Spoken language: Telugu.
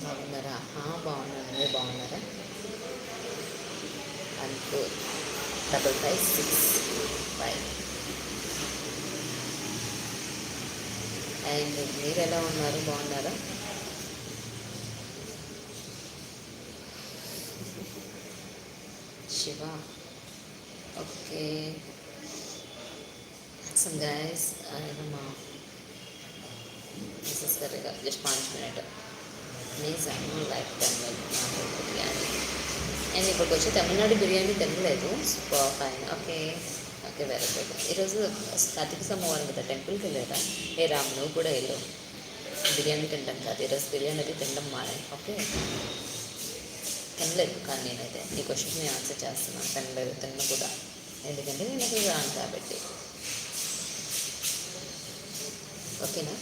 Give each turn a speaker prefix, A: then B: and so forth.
A: బాగున్నారా? బాగున్నాను. మీరు బాగున్నారా? 145565. అండ్ మీరు ఎలా ఉన్నారు? బాగున్నారా? శివ. ఓకే. సమ్ గైస్, మా మిస్సెస్ కర్రీగా జస్ట్ 5 మినిట్ నిజాము లైక్ తమిళ్ నాకు బిర్యానీ. నేను ఇప్పటికి వచ్చి తమిళనాడు బిర్యానీ తినలేదు. Super fine. Okay. Okay, very good. ఈరోజు కార్తీక సోమవారం కదా, టెంపుల్కి వెళ్ళారా? ఏ రామ్, నువ్వు కూడా వెళ్ళు. బిర్యానీ తింటాం కాదు, ఈరోజు బిర్యానీ అది తినడం మానే. ఓకే. తినలేదు, కానీ నేనైతే నీ క్వశ్చన్కి నేను ఆన్సర్ చేస్తున్నాను. తినలేదు, తిన్న కూడా. ఎందుకంటే నేను అసలు రాను కాబట్టి. ఓకేనా?